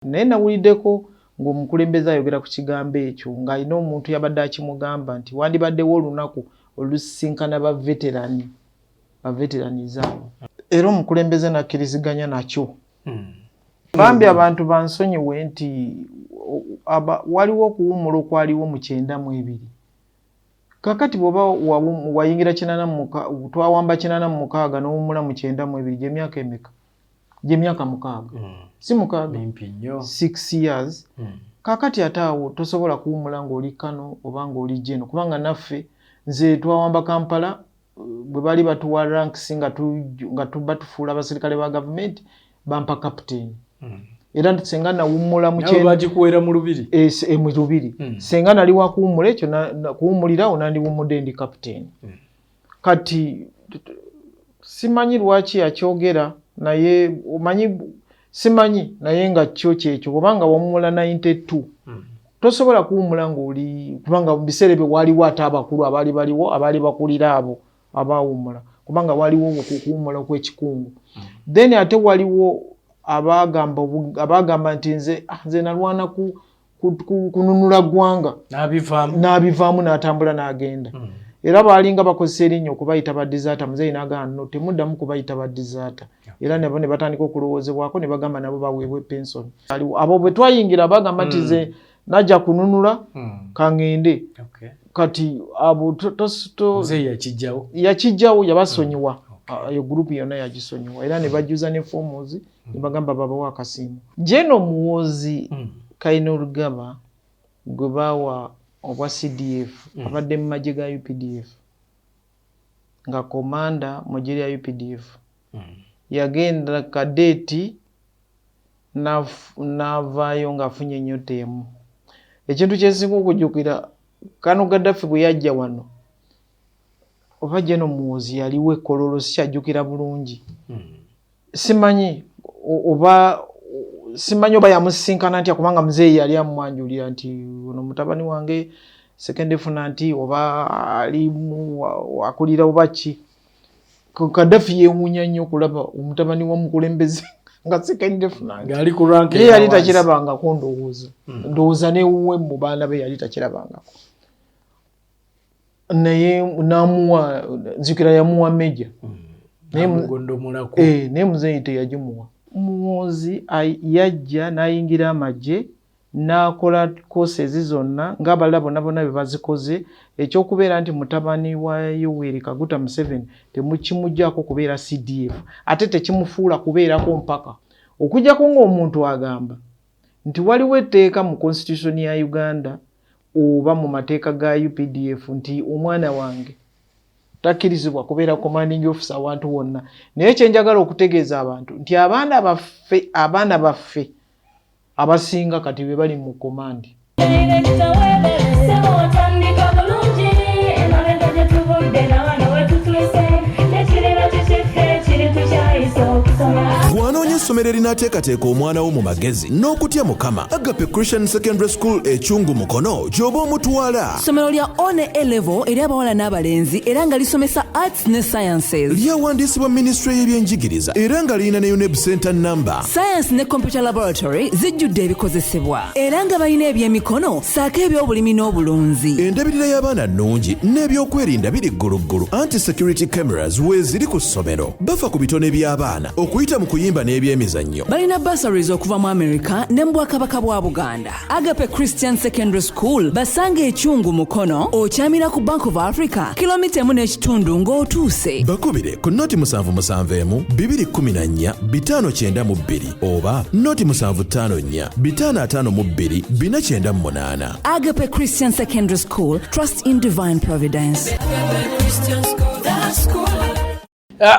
naye nawuliddeko ng'omukulembeze ayogera ku kigambo ekyo ng'alina omuntu yabadde akimugamba nti wandibaddewo olunaku olusisinkana baveterani zaabo era omukulembeze nakkiriziganya nakyo. Bambi abantu bansonyiwe nti waliwo okuwummula okwaliwo mu 92. Kakati bw'oba wayingira twawamba 86 n'owummula mu 92 gy'emyaka emeka? Gy'emyaka 6. Si 6. 6 years. Kakati ate awo tosobola kuwummula ng'oli Kano oba ng'oli Jeno kubanga naffe nze twawamba Kampala bwe bali batuwa ranks nga batufuula abasirikale ba gavumenti bampa captain. Era senga nawummula mu kyenda bagikuwera mu lubiri. Mu lubiri. Senga nali wa kuwummula ekyo kuwummulirawo nandiwummudde ndi captain. Kati simanyi lwaki akyogera naye simanyi naye nga kyo kyekyo kubanga wawummula 92. Tosobola kuwummula ng'oli kubanga mu biseera bye waliwo ate abakulu abaali bakulira abo abawummula kubanga waliwo okuwummula okw'ekikungu. Then ate waliwo abagamba nti nze nalwana kununula ggwanga n'abivaamu n'atambula n'agenda. Era baalinga bakozesa erinnya okubayita baddizaata. Muzeeyi n'agamba no temuddamu kubayita baddizaata. Era nabo ne batandika okulowoozebwako ne bagamba nabo baweebwe pensoni. Abo bwe twayingira bagamba nti nze najja kununula kangende. Kati abo yakijjawo yabasonyiwa. Eyo gurupu yonna yagisonyiwa era ne bajjuza ne forms ne bagamba babawo akasiimo. Jeno Muhoozi Kainerugaba gwe baawa obwa CDF abadde mu magye ga UPDF nga komanda mu gye lya UPDF yagenda kadeeti n'avaayo ng'afunye ennyota emu. Ekintu kyensinga okujjukira Kano Gaddafi bwe yajja wano oba Jeno Muhoozi yaliwo Kololo sikyajjukira bulungi. Simanyi oba yamusisinkana ntya kubanga muzeeyi yali amwanjulira nti ono mutabani wange second funa nti oba alimu akulira oba ki. Gaddafi yeewuunya nnyo okulaba omutabani w'omukulembeze nga second funa ye yali takirabangako ndowooza neewuwe mu baana be yali takirabangako. Naye n'amuwa nzikira yamuwa meja naye muzeeyi teyagimuwa. Muhoozi yajja n'ayingira amagye n'akola courses zonna ng'abalala bonna be bazikoze. Ekyokubeera nti mutabani wa Yoweri Kaguta Museveni temukimuggyako kubeera CDF ate tekimufuula kubeerako mpaka okuggyako ng'omuntu agamba nti waliwo etteeka mu constitution ya Uganda oba mu mateeka ga UPDF nti omwana wange takkirizibwa kubeera commanding officer awantu wonna. Naye kyenjagala okutegeeza abantu nti abaana baffe abasinga kati be bali mu komandi. Bw'anoonya essomero erinaateekateeka omwana wo mu magezi n'okutya Mukama, Agape Christian Secondary School Ekyungu Mukono gy'oba omutwala. Ssomero lya ONE A-level eri abawala n'abalenzi era nga lisomesa arts ne sciences. Lyawandiisibwa Ministry y'ebyenjigiriza era nga lirina ne UNEB Center number. Science ne computer laboratory zijjudde ebikozesebwa era nga balina ebyemikono saako eby'obulimi n'obulunzi. Endabirira y'abaana nnungi n'ebyokwerinda biri gguluggulu. Anti-security cameras weeziri ku ssomero. Bafa ku bitone by'abaana okuyita mu kuyimba n'ebyemizannyo. Balina bursaries okuva mu America ne mu Bwakabaka bwa Buganda. Agape Christian Secondary School basanga Ekyungu Mukono okyamira ku Bank of Africa kilomita 1.5 ng'otuuse. Bakubire ku noti 771 214 592 oba noti 754 552 498. Agape Christian Secondary School, trust in divine providence.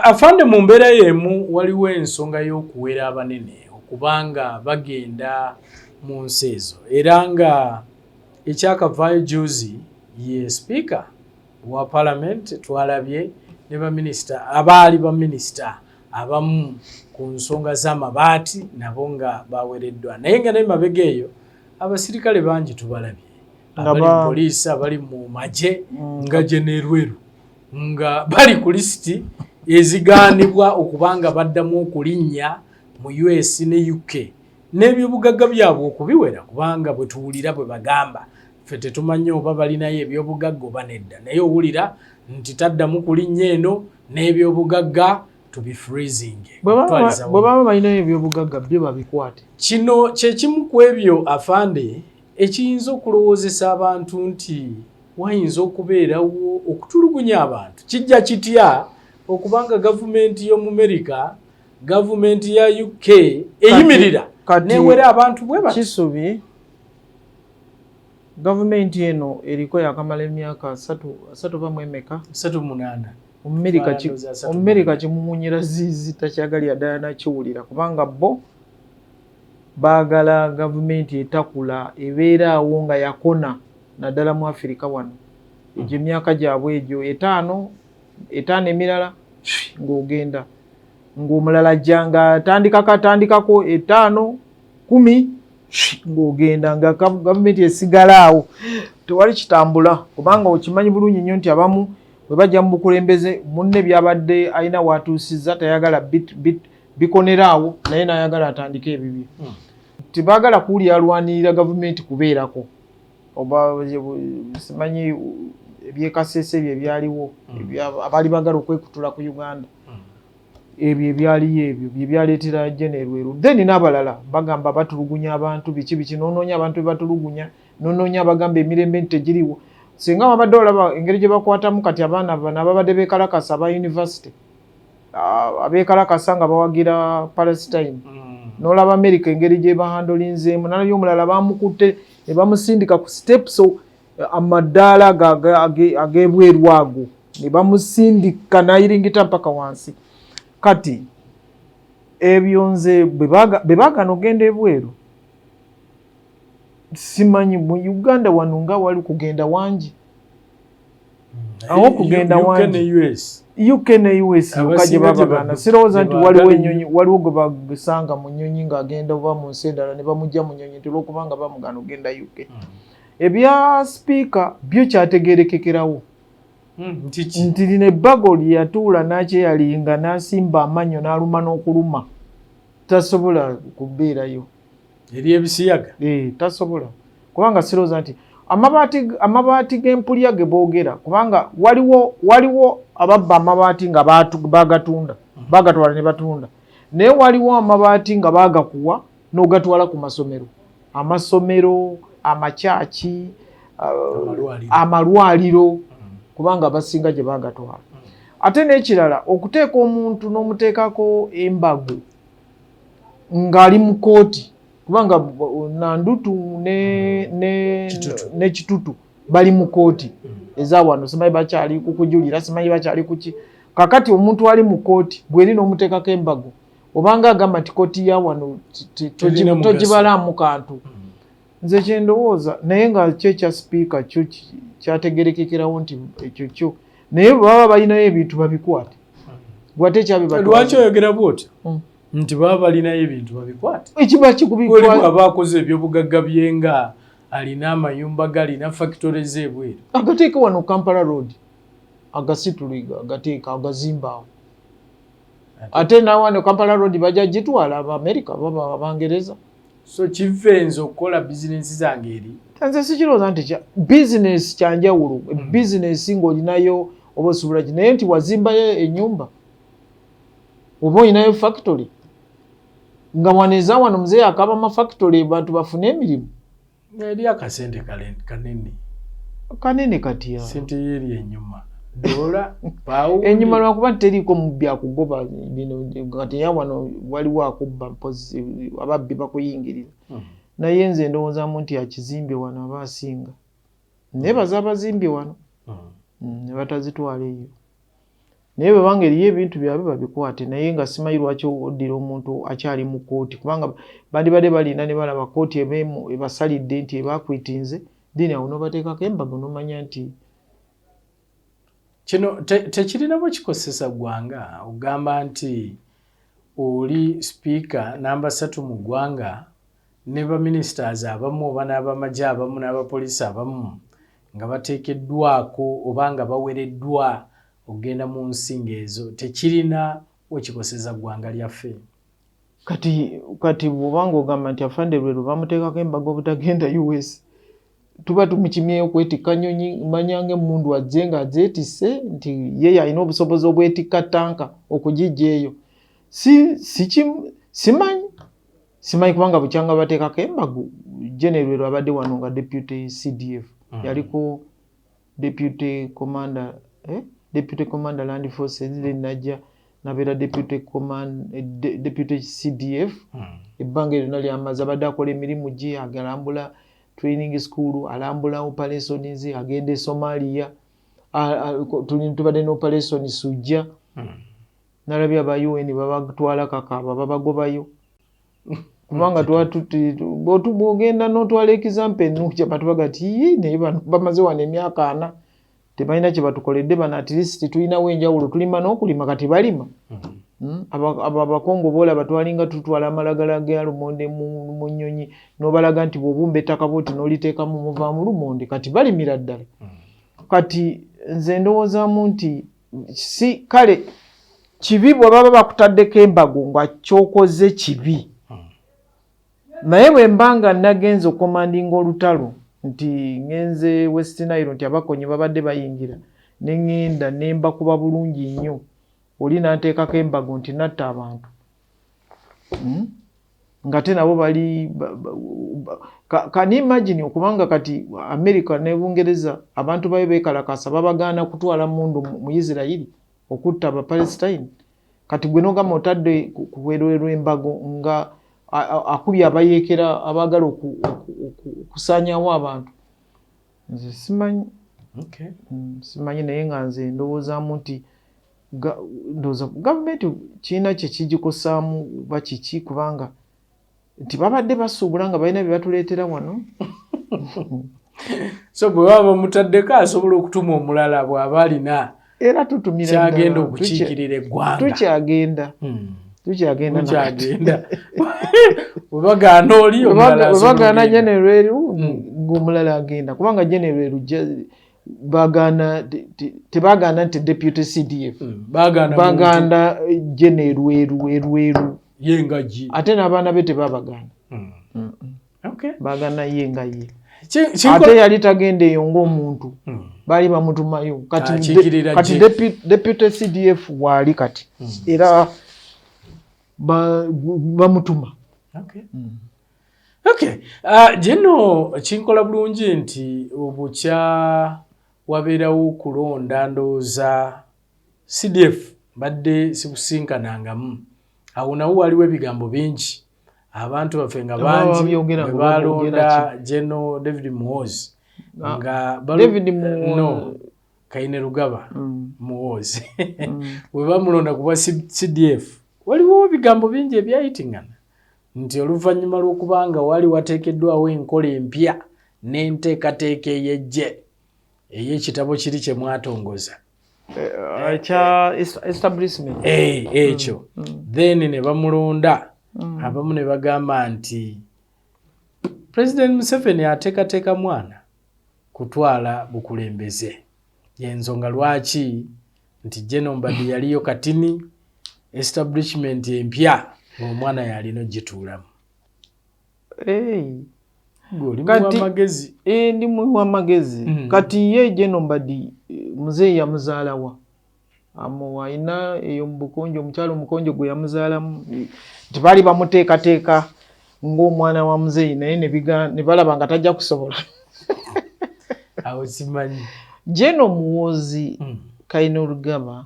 Afande mu mbeera y'emu waliwo ensonga y'okuwera abanene okubanga bagenda mu nsi ezo era nga ekyakavaayo juzi ye speaker wa parliament twalabye ne baminisita abaali baminisita abamu ku nsonga z'amabaati nabo nga bawereddwa naye nga naye mabega eyo abasirikale bangi tubalabye abali mu poliisi abali mu magye nga Jenerweru nga bali ku lisiti ezigaanibwa okubanga baddamu okulinnya mu US ne UK n'ebyobugagga byabwe okubiwera kubanga bwe tuwulira bwe bagamba ffe tetumanyi oba balinayo ebyobugagga oba nedda naye owulira nti taddamu kulinnya eno n'ebyobugagga tubifreezing bwe baba balinayo ebyobugagga byo babikwate. Kino kyekimu ku ebyo afande ekiyinza okulowoozesa abantu nti wayinza okubeerawo okutulugunya abantu. Kijja kitya okubanga gavumenti y'omu America, gavumenti ya UK eyimirira newera abantu bwe bati. Kisubi gavumenti eno eriko yakamala emyaka 3 bamwe emeka 38 Omumerika kimumunyira zizi takyagalya ddala nakiwulira kubanga bo baagala gavumenti etakula ebeeraawo nga yakona naddala mu Afirika wano. Egyo emyaka gyabwe egyo 5 emirala ng'ogenda ng'omulala jjanga atandikako 5 10 ng'ogenda nga gavumenti esigala tewali kitambula kubanga okimanyi bulungi nnyo nti abamu bwe bajja mu bukulembeze munne byabadde alina watuusizza tayagala bikoneraawo naye n'ayagala atandike ebibye. Tebaagala kuwulira alwanirira gavumenti kubeerako oba simanyi ebyekasese ebyo ebyaliwo abaali baagala okwekutula ku Uganda ebyo ebyaliyo ebyo bye byaleetera General then n'abalala bagamba batulugunya abantu biki n'onoonya abantu be batulugunya n'onoonya abagamba emirembe tegiriwo. Singa wabadde olaba engeri gye bakwatamu kati abaana bano ababadde beekalakasa aba university abeekalakasa nga bawagira Palestine n'olaba America engeri gye bahandolinzeemu nayo omulala bamukutte ne bamusindika ku steps amaddaala ag'ebweru ago ne bamusindika n'ayiringita mpaka wansi. Kati ebyo nze bwe baagana ogenda ebweru simanyi mu Uganda wano nga wali kugenda wangi awo kugenda wangi UK ne US okaje babagana sirowooza nti waliwo gwe bagisanga mu nnyonyi ng'agenda oba mu nsi endala ne bamujja mu nnyonyi olwokubanga bamugana ogenda UK. Ebya sipiika byo kyategeerekekerawo nti lino ebbago lye yatuula n'akyeyalinga n'asimba amannyo n'aluma n'okuluma tasobola kubeerayo eri ebisiyaga tasobola kubanga sirowooza nti amabaati g'empulya ge boogera kubanga waliwo ababba amabaati nga bagatunda bagatwala ne batunda naye waliwo amabaati nga baagakuwa n'ogatwala ku amasomero amakyaki amalwaliro kubanga abasinga gye bagatwala. Ate n'ekirala okuteeka omuntu n'omuteekako embago ng'ali mu kooti kubanga Nandutu ne Kitutu bali mu kooti eza wano simanyi bakyali kukujulira simanyi bakyali kuki kakati omuntu ali mu kooti bweri n'omuteekako embago obanga agamba nti kooti ya wano togibalamu kantu. Nze kyendowooza naye nga kyo ekya sipiika kyo kyategerekekerawo nti ekyo kyo naye baba balinayo ebintu babikwate gwate kyabibatwala. Lwaki oyogera bw'otyo nti baba balinayo ebintu babikwate? Ekiba kikubitwala aba akoze ebyobugagga byenga alina amayumba galina factory z'ebweru agateeka wano Kampala Road agasituliga agateeka agazimbaawo ate nawano Kampala Road bajja gitwala America baba Abangereza. So kivenzo okukola bizinesi zange eri nze sikirowooza nti bizinesi kyanjawulo bizinesi ng'olinayo oba osobola naye nti wazimbayo ennyumba oba olinayo factory nga waneza wano muzeeyi akaba amafactory bantu bafune emirimu eri akasente kanene kati sente yeri enyuma dola pawu enyuma lwakuba teriiko mu byakugoba bino kati wano waliwo akubba mpozi ababbi bakuyingirira naye nze ndowoozamu nti akizimbye wano aba asinga nebaza abazimbye wano ne batazitwala eyo naye bwe banga eriyo ebintu byabwe babikwate naye nga simanyi lwaki oddira omuntu akyali mu kooti kubanga bandibadde balina ne balaba kooti ebasalidde nti ebakwitinze dini awo n'obateekako embago n'omanya nti kino tekirina bwe kikosesa ggwanga ogamba nti oli sipiika namba 3 mu ggwanga ne baministers abamu oba n'abamagye abamu n'abapoliisi abamu nga bateekeddwako oba nga bawereddwa okugenda mu nsi ng'ezo tekirina we kikoseza ggwanga lyaffe. kati bw'obanga ogamba nti afande Lwero bamuteekako embaga obutagenda US tuba tumukimyeyo kwetikka nnyonyi manyange mundu ajje nga azeetisse nti ye alina obusobozi obwetikka tanka okugijja eyo simanyi kubanga bukyanga bateekako embagu General Lwero abadde wano nga deputy CDF yaliko deputy commander Land Forces najja nabeera deputy CDF ebbanga eryo nali amaze abadde akola emirimu gye agalambula training school alambula operations agende Somalia tubadde ne operation Sujja nalabye aba UN babatwala Kakaba babagobayo kubanga bw'ogenda n'otwala example ennukya batubaga ti naye bamaze wano emyaka 4 tebalina kye batukoledde bano at least tulinawo enjawulo tulima n'okulima kati balima abakongo boolaba twalinga tutwala amalagala ga lumonde mu nnyonyi n'obalaga nti bw'obumba ettaka bwoti n'oliteekamu muvaamu lumonde kati balimira ddala kati nze ndowoozaamu nti kale kibi bwe baba bakutaddeko embago nga kyokoze kibi naye bwe mbanga nagenze okomandinga olutalo nti ngenze West Nile nti abakonyi babadde bayingira neŋŋenda nemba kuba bulungi nnyo oli nanteekako embago nti natta abantu nga te nabo bali kani imagine okubanga kati America ne Bungereza abantu bayo bekalakasa babagaana kutwala mundu mu Israeli okutta aba Palestine kati gwe nogamba otadde kuwerwerwa embago nga akubye abayeekera abagala okusaanyawo abantu nze simanyi simanyi naye nga nze ndowoozaamu nti gavumenti kiina kye kigikosaamu bakiki kubanga nti babadde basuubula nga balina bye batuleetera wano so bwe baba bamutaddeko asobola okutuma omulala bw'aba alina era tutumira kyagenda okukiikirira eggwanga tukyagenda webagaana oli webagaana General Lwero ng'omulala agenda kubanga General Lwero tebagaana nti deputy CDF bagaana General Lwero yengaji ate n'abaana be tebabagaana bagaana ye nga ye ate yali tagenda eyo ng'omuntu baali bamutumayo kati deputy CDF waali kati era bamutuma jeno kinkola bulungi nti obukya wabeerawo okulonda ndowooza CDF badde sikusinkanangamu awo nawo waliwo ebigambo bingi abantu baffe nga bangi balonda General David Muhoozi nga Kaine Rugaba Muhoozi bwe bamulonda kuba CDF waliwo ebigambo bingi ebyayitingana nti oluvannyuma lw'okubanga wali wateekeddwawo enkola empya n'enteekateeka ey'eggye ey'ekitabo kiri kye mwatongoza kya establishment ekyo then ne bamulonda abamu ne bagamba nti President Museveni ateekateeka mwana kutwala bukulembeze y'ensonga lwaki nti General Mbadi yaliyo katini establishment empya omwana yalina ogituulamu magezi ndi muwa magezi kati ye General Mbadi muzeeyi yamuzaalawa amuwaina eyo mubukonjo omukyalo omukonjo gwe yamuzaalamu tibali bamuteekateeka ng'omwana wa muzeeyi naye ne balaba nga tajja kusobola awo simanyi General Muhoozi Kaine Rugaba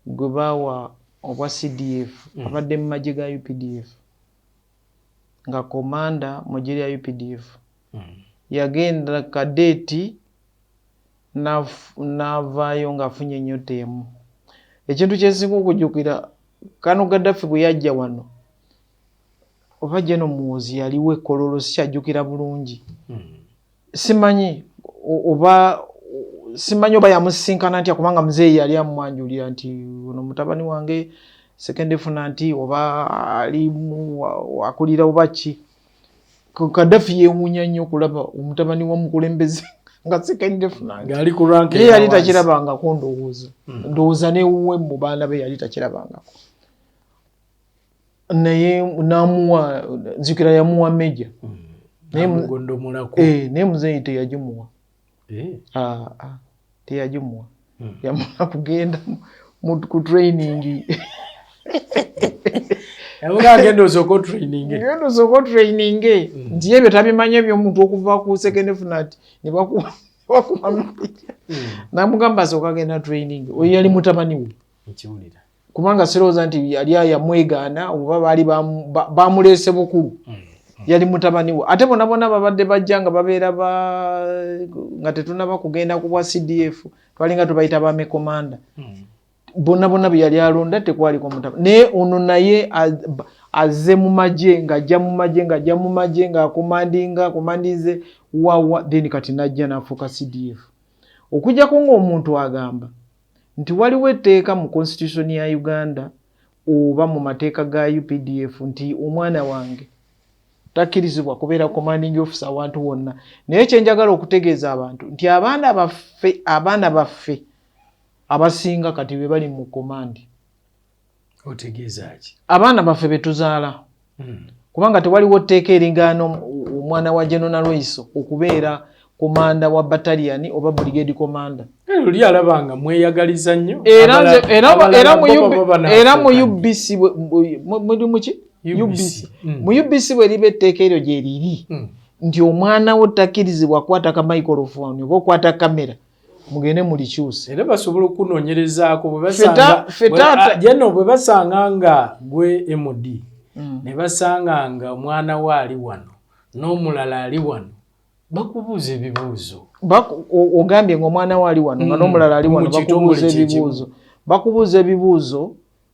gwe baawa obwa CDF abadde mu magye ga UPDF nga komanda mu gye lya UPDF yagenda kadeeti n'avaayo ng'afunye ennyota emu. Ekintu kyesinga okujjukira Kano Gaddafi bwe yajja wano oba General Muhoozi yaliwo Kololo sikyajjukira bulungi simanyi oba yamusisinkana ntya kubanga muzeeyi yali amwanjulira nti ono mutabani wange second funa nti oba ali akulira oba ki. Gaddafi yeewuunya nnyo okulaba omutabani wa mukulembeze nga second funa ngali ku rank ye yali takirabangako ndowooza ndowooza newuwe mu baana be yali takirabangako. naye namuwa nzikira yamuwa meja naye muzeeyi teyagimuwa teyagimuwa yamala kugenda ku training agenda osoko training nti ebyo tabimanya ebyomuntu okuva ku second fnat nebakuwa namugamba asooka agenda training oyo yali mutabani we kubanga sirowooza nti yali yamwegaana oba baali bamuleese bukulu yali mutabani we ate bona babadde bajja nga babeera nga tetunaba kugenda ku bwa CDF twalinga tubayita bame komanda bonna bye yali alonda tekwaliko mutabani naye ono naye azze mu magye ng'ajja mu magye ng'akomandize wawa then kati najja n'afuuka CDF okujjako ng'omuntu agamba nti waliwo etteeka mu constitution ya Uganda oba mu mateeka ga UPDF nti omwana wange takkirizibwa kubeera commanding officer awantu wonna naye kyenjagala okutegeeza abantu nti abaana baffe abasinga kati be bali mu komandi otegeezaki abaana baffe betuzaala kubanga tewaliwo tteeka eringano omwana wa General Loiso okubeera komanda wa battalion oba brigade commander luli alabanga mweyagaliza nnyo era mu UBC mu UBC bwe liba etteeka eryo gye liri nti omwana wo takkirizibwa akwata ka microphone oba okwata kamera mugende mulikyuse era basobola okunoonyerezaako bwe basanga nga gwe MD ne basanga nga omwana we ali wano n'omulala ali wano bakubuuza ebibuuzo ogambye ng'omwana we ali wano nga n'omulala ali wano bakubuuza ebibuuzo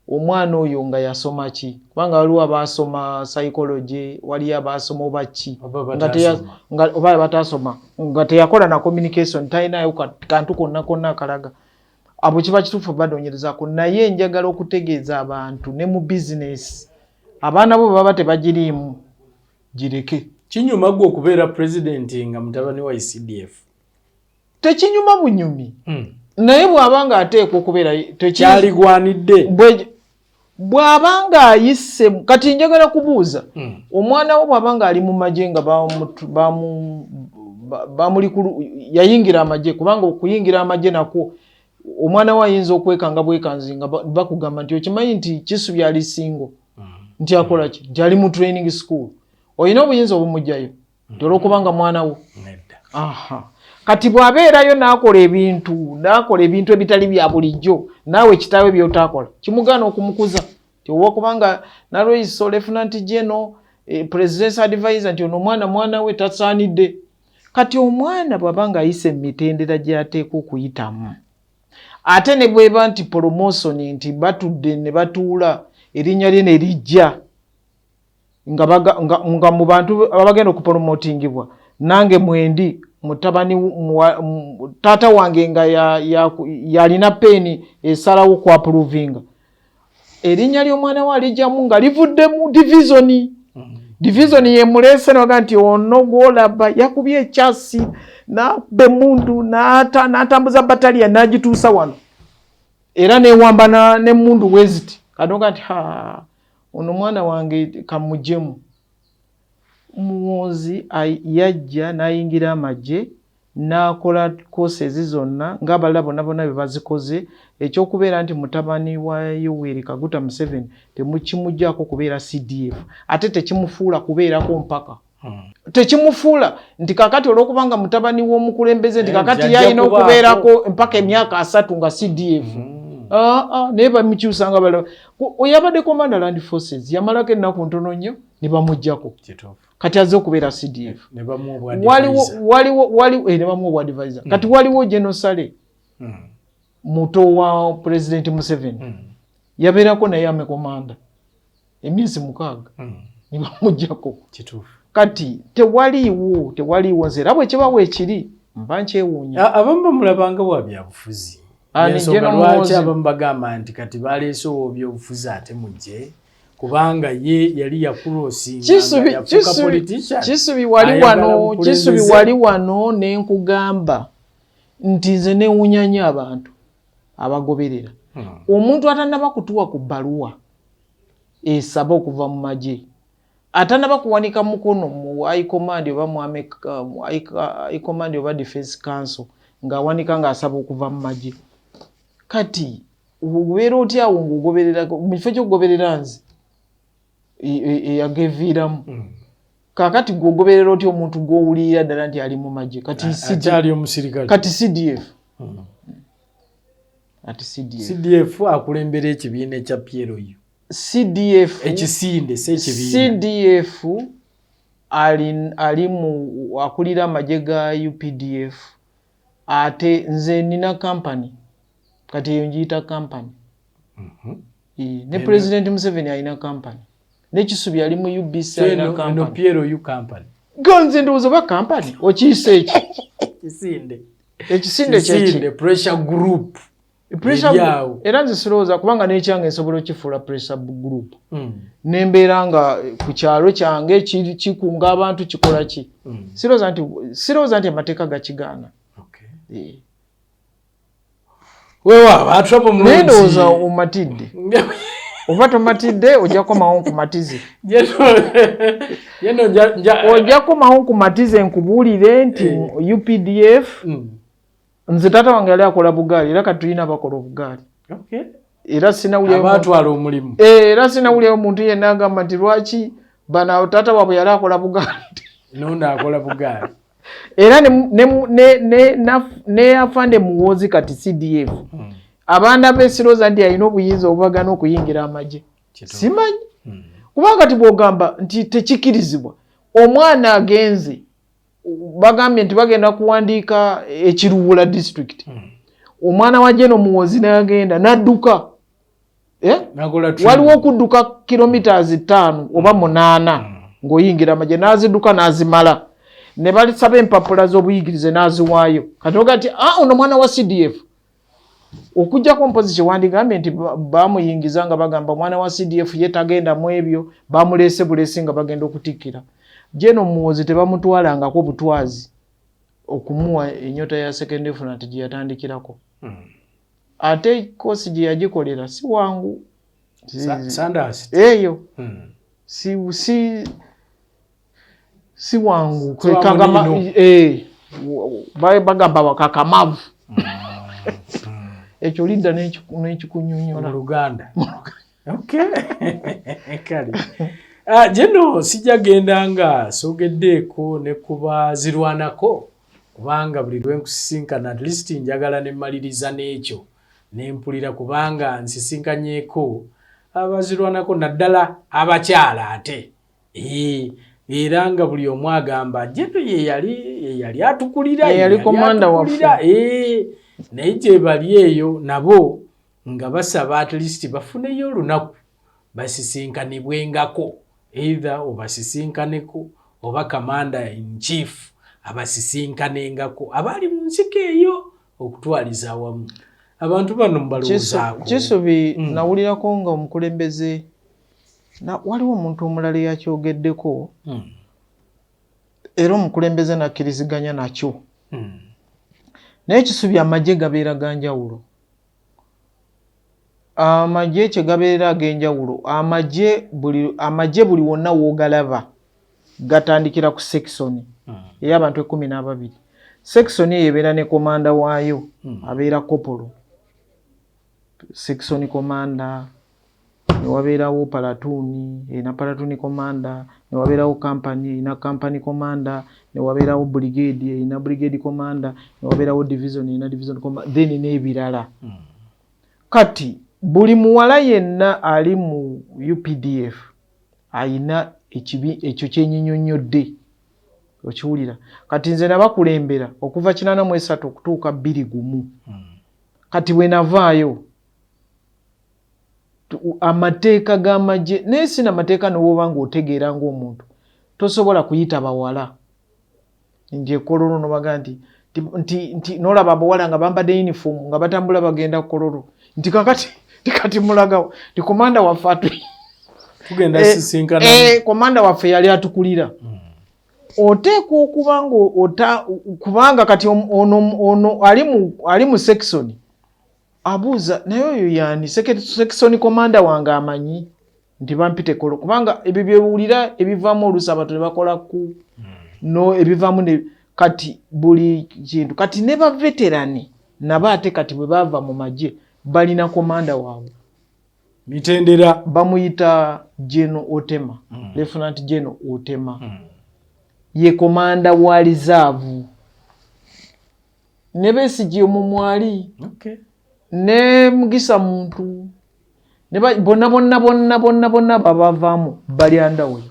omwana oyo nga yasoma ki kubanga waliwo abaasoma psychology waliyo abaasoma oba ki oba batasoma nga teyakola na communication talinayo kantu konna akalaga abo kiba kituufu badoonyerezaako naye njagala okutegeeza abantu ne mu bizinesi abaana bo baba tebagiriimu gireke kinyuma gwe okubeera pulezidenti nga mutabani wa CDF tekinyuma bunyumi naye bw'abanga ateekwa okubeera kyaligwanidde bw'abanga ayise kati njagala kubuuza omwana wo bw'abanga ali mu magye nga yayingira amagye kubanga okuyingira amagye nakwo omwana we ayinza okwekanga bwekanzi nga bakugamba nti okimanyi nti Kisubi ali singo nti akola ki nti ali mu training school olina obuyinza obumugjayo nti olwokubanga mwana wo kati bw'abeerayo n'akola ebintu ebitali bya bulijjo naawe kitaawe by'otaakola kimugaana okumukuza nti olwokubanga Naloiso Lieutenant General President's Advisor nti ono omwana we tasaanidde kati omwana bw'abanga ayise mu mitendera gy'ateekwa okuyitamu ate ne bweba nti promotion nti batudde ne batuula erinnya lye ne lijja nga mu bantu abagenda okupromotingibwa nange mwendi mutabani taata wange nga yalina peeni esalawo ku approvinga erinnya ly'omwana we alijjamu nga livudde mu division yemuleese naga nti ono gwolaba yakubye ekyasi nakuba emundu n'atambuza battalion n'agituusa wano era newamba n'emundu weziti kadonga nti ono mwana wange kamujjemu muwozi yajja n'ayingira amagye n'akola courses zonna ng'abalala bonna be bazikoze ekyokubeera nti mutabani wa Yoweri Kaguta Museveni temukimuggyako kubeera CDF ate tekimufuula kubeerako mpaka tekimufuula nti kakati olw'okubanga mutabani w'omukulembeze nti kakati yalina okubeerako mpaka emyaka 3 nga CDF naye bamukyusanga balaba oyabadde Commander Land Forces yamalako ennaku ntono nnyo ne bamuggyako kati azze okubeera CDF waliwo advisor kati waliwo General Sale muto wa President Museveni yabeerako naye ame komanda emyezi 6 ne bamuggyako kati tewaliwo nze era bwe kibawo ekiri mba nkyewuunya abamu bamulabanga bwa byabufuzi ensonga lwaki abamu bagamba nti kati baleese obyobufuzi ate mujje kubanga ye yali yakulosinga Kisubi wali wano nenkugamba nti nze newunyanya abantu abagoberera omuntu atanaba kutuwa ku bbaluwa esaba okuva mu magye atanaba kuwanika mukono mu high command oba mu high command oba defense council ng'awanika ng'asaba okuva mu magye. Kati ubeera otya awo ng'ogoberera mu kifo ky'okugoberera nzi eyageviiramu kaakati gw'ogoberera otya omuntu gw'owulirira ddala nti ali mu magye kati CDF CDF akulembera ekibiina ekya Pieroyo CDF ekisinde sekibiina CDF ali mu akulira amagye ga UPDF ate nze nina company kati eyo njiyita company ne President Museveni alina company n'ekisubi ali mu UBC alina company Pieroyo company gonze ndowooza oba company okiyise ekyo ekisinde kyekyo pressure group era nze sirowooza kubanga n'ekyanga nsobola okifuula pressure group nembeera nga ku kyalo kyange kikunga abantu kikola ki sirowooza nti amateeka gakigaana naye ndowooza omatidde oba tomatidde ojja komawo nkumatize ojja komawo nkumatize nkubuulire nti UPDF nze taata wange yali akola bugaali era kati tulina abakola obugaali era sinawulyabatwala omulimu era sinawulyayo omuntu yenna agamba nti lwaki bana taata waabwe yali akola bugaali nona akola bugaali era ne afande muwoozi kati CDF abaana b'esirooza nti alina obuyinza obubagana okuyingira amagye simanyi kubanga kati bw'ogamba nti tekikirizibwa omwana agenze bagambye nti bagenda kuwandiika ekiruwula district omwana wa Jeno Muwoozi n'agenda n'adduka waliwo okudduka kilometers 5 oba 8 ng'oyingira amagye n'azidduka n'azimala ne balisaba empapula z'obuyigirize n'aziwaayo kati oga nti ono mwana wa CDF okujjako mpozi kyewandigambye nti bamuyingiza nga bagamba mwana wa CDF ye tagenda mu ebyo bamuleese buleesi nga bagenda okutikkira Jeno Muwoozi tebamutwalangako butwazi okumuwa ennyota ya secondary nti gye yatandikirako ate koosi gye yagikolera si wangu eyo si wangu bagamba wakakamavu ekyo lidda n'ekikunyonyola Luganda kale Jeno sijagenda nga sogeddeeko ne kubazirwanako kubanga buli lwe nkusisinkana at least njagala ne mmaliriza n'ekyo nempulira kubanga nsisinkanyeko abazirwanako naddala abakyala ate era nga buli omu agamba Jeno ye yali atukulira yali komanda waffe naye gye bali eyo nabo nga basaba at least bafuneyo olunaku basisinkanibwengako either obasisinkaneko oba commander in chief abasisinkanengako abali mu nsiko eyo okutwaliza awamu abantu bano mbalowoozaako kisubi nawulirako nga omukulembeze waliwo omuntu omulala yakyogeddeko era omukulembeze nakkiriziganya nakyo naye kisubi amagye gabeera ga njawulo amagye kye gabeera ag'enjawulo amagye buli wonna woogalaba gatandikira ku sekisoni ey'abantu 12 sekisoni eyo ebeera ne komanda waayo abeera kopolo sekisoni komanda newabeerawo palatuuni erina palatuuni komanda newabeerawo kampani erina kampani komanda newabeerawo brigade erina brigade komanda newabeerawo division erina division komanda then n'ebirala kati buli muwala yenna ali mu UPDF ayina ekyo kyenyinyonnyodde okiwulira kati nze nabakulembera okuva 83 okutuuka 21 kati bwe navaayo amateeka g'amagye naye sina amateeka n'oba ng'otegeera ng'omuntu tosobola kuyita bawala nje kololo nobaga nti nolaba abawala nga bambadde uniform nga batambula bagenda kololo nti kati mulagawo ti komanda waffe tugenda sisinkana komanda waffe yali atukulira oteekwa okuba kubanga kati ono ali mu section abuuza naye oyo yani section komanda wange amanyi nti bampite kolo kubanga ebyo byewulira ebivaamu oluusi abantu ne bakola ku no ebivaamu ne kati buli kintu kati ne baveterani nabo ate kati bwe bava mu magye balina komanda waabwe mitendera bamuyita General Otema Lieutenant General Otema ye komanda wa reserve ne Besigye omumwali ne Mugisa muntu ne bonna babavaamu bali andawe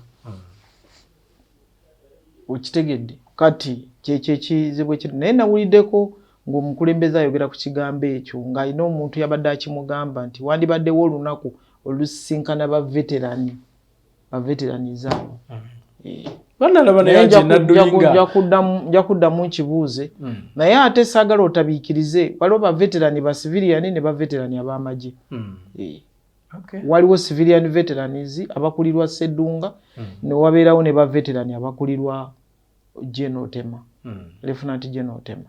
okitegedde kati kyekizibwe kiri naye nawuliddeko ng'omukulembeze ayogera ku kigambo ekyo ng'alina omuntu yabadde akimugamba nti wandibaddewo olunaku olusisinkana baveterani zaabo nja kuddamu nkibuuze naye ate saagala otabiikirize waliwo baveterani ba civilian ne baveterani ab'amagye waliwo civilian veterans abakulirwa Sseddunga ne wabeerawo ne baveterani abakulirwa General Otema Lieutenant General Otema.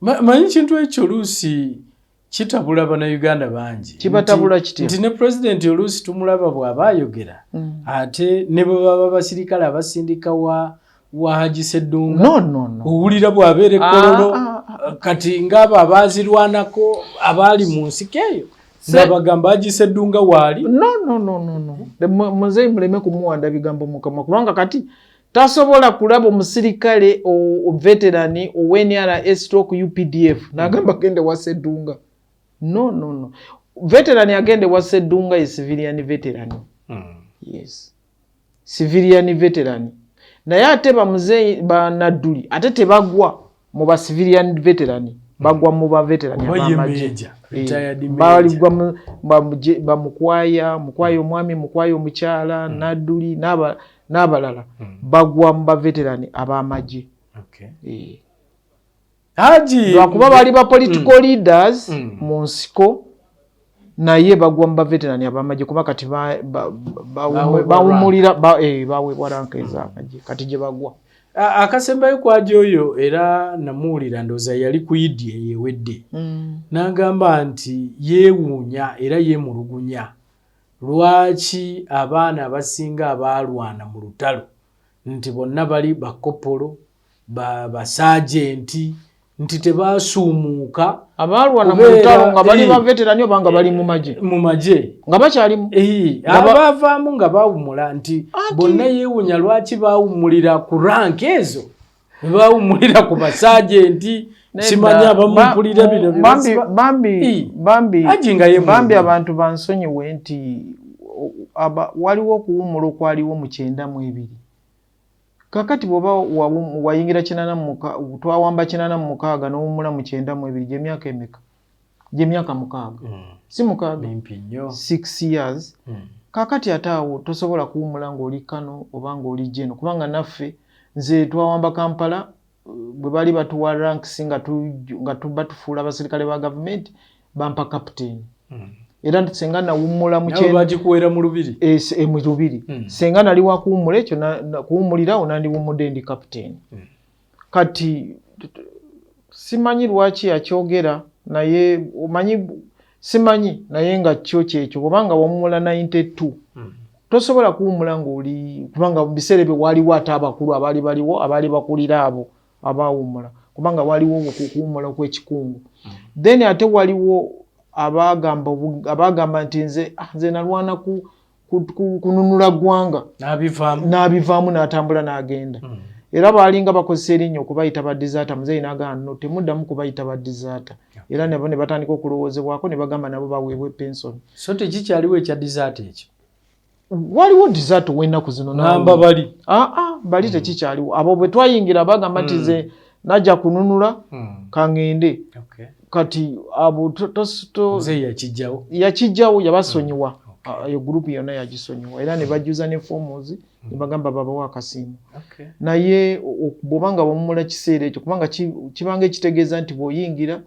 Manyi kintu ekyo oluusi kitabula bannayuganda bangi kibatabula kitya nti ne president oluusi tumulaba bw'aba ayogera ate ne bwe baba basirikale abasindika wa Haji Sseddunga owulira bw'abeera ekkololo kati ng'abo abaazirwanako abaali mu nsiko eyo bagamba Haji Sseddunga waali muzeeyi muleme kumuwanda bigambo Mukama kubanga kati tasobola kulaba omusirikale o veterani o NRA/UPDF nagamba gende wa Sseddunga no veterani agende wa Sseddunga ye civilian veterani yes civilian veterani naye ate bamuzeeyi banadduli ate tebagwa mu ba civilian veterani bagwa mu ba veterani ab'amagye baligwa bamukwaya omwami mukwaya omukyala nadduli n'abalala bagwa mu ba veterani ab'amagye lwakuba bali ba political leaders mu nsiko naye bagwa mu ba veterani ab'amagye kuba kati bawumulira baweebwa ranka ez'amagye kati gye bagwa akasembayo kwajo oyo era namuwulira ndooza yali ku Idi eyewedde n'agamba nti yeewuunya era yeemulugunya lwaki abaana abasinga abaalwana mu lutalo nti bonna bali bakopolo basaajenti nti tebaasuumuuka abaalwana mu lutalo nga bali baveterani oba nga bali mu magye nga bakyalimu abaavaamu nga baawumula nti bonna yeewuunya lwaki baawumulira ku rank ezo ne baawumulira ku basaajenti simanyi abamumpulira bino bambi abantu bansonyiwe nti waliwo okuwumula okwaliwo mu 92 kakati bw'oba wayingira twawamba 86 n'owumula mu 92 gy'emyaka emeka gy'emyaka 6 si 6 years kakati ate awo tosobola kuwumula ng'oli Kano oba ng'oli Jeno kubanga naffe nze twawamba Kampala bwe bali batuwa ranks nga batufuula abasirikale ba gavumenti bampa captain era senga nawumula mu kyenda bagikuwera mu lubiri mu lubiri senga nali wa kuwumula ekyo kuwumulira onandi wumudde ndi captain kati simanyi lwaki akyogera naye omanyi simanyi naye nga kyo kyekyo kubanga wamumula 92 tosobola kuwumula ng'oli kubanga mu biseera bye waliwo ate abakulu abaali bakulira abo abaawumula kubanga waliwo okuwumula okw'ekikungu then ate waliwo abagamba nti nze nalwana kununula ggwanga n'abivaamu n'atambula n'agenda era baalinga bakozesa erinnya okubayita baddizaata muzeeyi n'agamba no temuddamu kubayita baddizaata era nabo ne batandika okulowoozebwako ne bagamba nabo baweebwe pensoni so tekikyaliwo ekya dizaata ekyo waliwo dizaata ow'ennaku zino namba bali tekikyaliwo abo bwe twayingira bagamba nti ze najja kununula kaŋŋende kati abo yakijjawo yabasonyiwa eyo gurupu yonna yagisonyiwa era ne bajjuza ne forms ne bagamba babawo akasiimo naye bw'obanga bamumula kiseera ekyo kubanga kibanga ekitegeeza nti bw'oyingira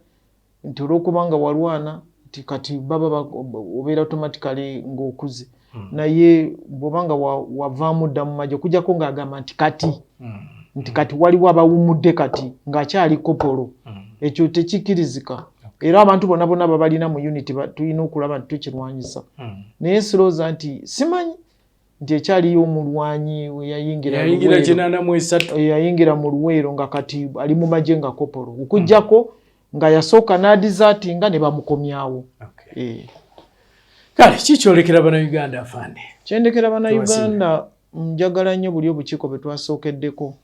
nti olw'okubanga walwana nti kati baba obeera automatically ng'okuze naye bw'obanga wavaamu dda mu magye okujjako ng'agamba nti kati waliwo abawummudde kati ng'akyali kopolo ekyo tekikkirizika era abantu bonna bonna babalina mu unity tulina okulaba nti tukirwanyisa naye sirowooza nti simanyi nti ekyaliyo omulwanyi yayingira mu Luweero nga kati ali mu magye nga kopolo okujjako nga yasooka n'adizaatinga ne bamukomyawo. Kale kikyolekera bannayuganda afande? Kyendekera bannayuganda njagala nnyo buli obukiiko bwe twasookeddeko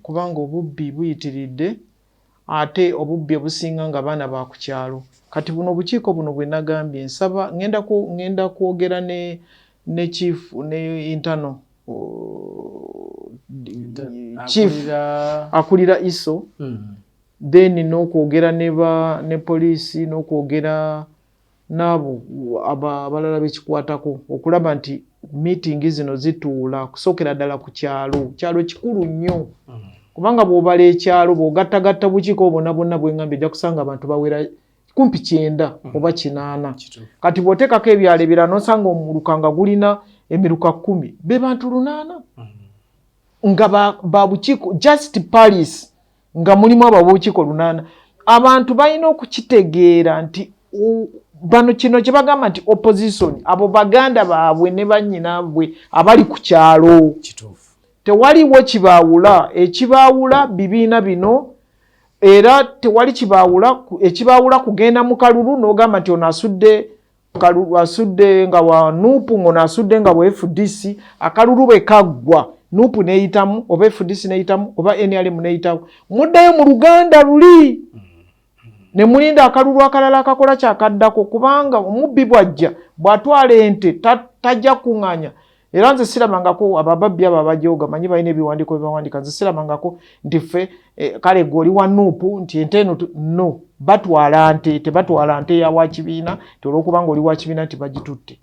kubanga obubbi buyitiridde ate obubbi obusinga nga baana ba ku kyalo. Kati buno obukiiko buno bwe nagambye nsaba ngenda kwogera ne chief ne intano chief akulira ISO then n'okwogera ne poliisi n'okwogera n'abo abalala bekikwatako okulaba nti meeting zino zituula kusookera ddala ku kyalo kikulu nnyo kubanga bw'obala ekyalo bw'ogattagatta bukiiko bonna bwengambye ojja kusanga abantu bawera kumpi 9 oba 8. Kati bw'oteekako ebyalo ebirala n'osanga omuluka nga gulina emiruka 10 be bantu 8 nga ba bukiiko just Paris nga mulimu abo bukiiko 8. Abantu balina okukitegeera nti bano kino kye bagamba nti opposition abo baganda baabwe ne bannyinaabwe abali ku kyalo tewaliwo kibaawula ekibaawula bibiina bino era tewali ekibaawula kugenda mu kalulu n'ogamba nti ono asudde nga wa nuupu ng'ono asudde nga wa FDC akalulu bwe kaggwa nuupu neeyitamu oba FDC neeyitamu oba NRM neeyitamu muddayo mu Luganda luli ne mulinda akalulu akalala akakola kyakaddako kubanga omubbi bwajja bw'atwala ente tajja kuŋŋanya. Era nze sirabangako abababbi abo abajooga manyi balina ebiwandiiko bye bawandiika nze sirabangako nti ffe kale gwe wa nuupu nti ente eno no batwala nte tebatwala nte ya wakibiina olw'okubanga oli wakibiina nti bagitutte.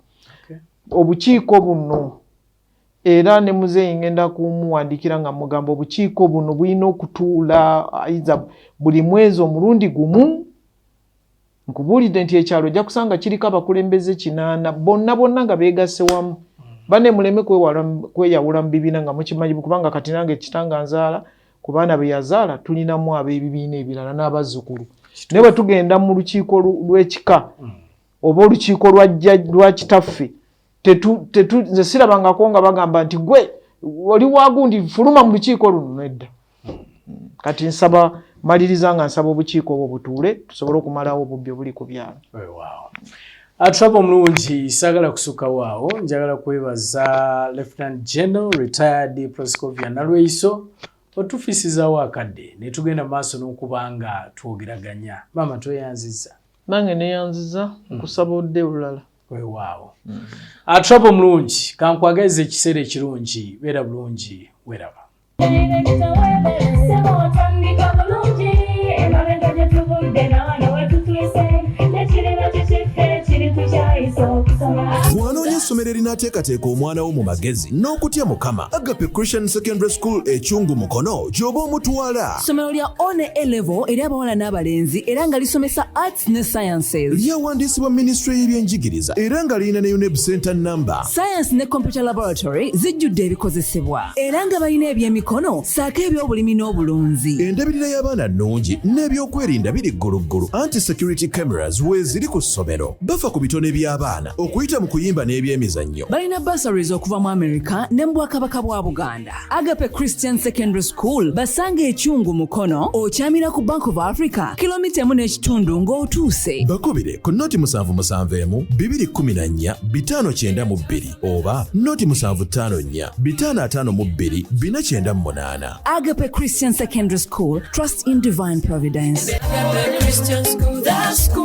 Obukiiko buno era ne muzeeyi ngenda kumuwandikira nga mugamba obukiiko buno bulina okutuula buli mwezi omulundi gumu. Nkubuulidde nti ekyalo ojja kusanga kiriko abakulembeze 8 bonna nga beegasse wamu bane muleme kweyawula mu bibiina nga mukimanyi kubanga kati nange kitanga nzaala ku baana be yazaala tulinamu ab'ebibiina ebirala n'abazzukulu naye bwe tugenda mu lukiiko lw'ekika oba olukiiko lwa kitaffe nze sirabangako nga bagamba nti gwe oli wagundi fuluma mu lukiiko luno nedda. Kati nsaba maliriza nga nsaba obukiiko obwo butuule tusobole okumalawo obubbi obuli ku byalo. Atrapa omulungi saagala kusukkawo awo njagala kwebaza Lieutenant General Retired Proscovia Nalweyiso otufiisizaawo akadde ne tugenda maaso n'okubanga twogeraganya. Maama tweyanziza. Nange neyanziza nkusaba odde olulala. Weewaawo. Atrapa omulungi kankwagaliza ekiseera ekirungi beera bulungi weeraba. Bw'anoonya essomero erinaateekateeka omwana wo mu magezi n'okutya Mukama, Agape Christian Secondary School Ekyungu Mukono gy'oba omutwala. Ssomero lya one A-level eri abawala n'abalenzi era nga lisomesa arts ne sciences. Lyawandiisibwa Ministry y'ebyenjigiriza era nga lirina ne UNEB Center number. Science ne computer laboratory zijjudde ebikozesebwa era nga balina ebyemikono saako ebyobulimi n'obulunzi. Endabirira y'abaana nnungi n'ebyokwerinda biri gguluggulu. Anti-security cameras weeziri ku ssomero. Bafa ku bitone by'abaana okuyita mu kuyimba n'ebyemizannyo. Balina bursaries okuva mu America ne mu Bwakabaka bwa Buganda. Agape Christian Secondary School basanga Ekyungu Mukono okyamira ku Bank of Africa kilomita 1.5 ng'otuuse. Bakubire ku noti 771 214 592 oba noti 754 552 498. Agape Christian Secondary School, trust in divine providence. Agape Christian School, that's school.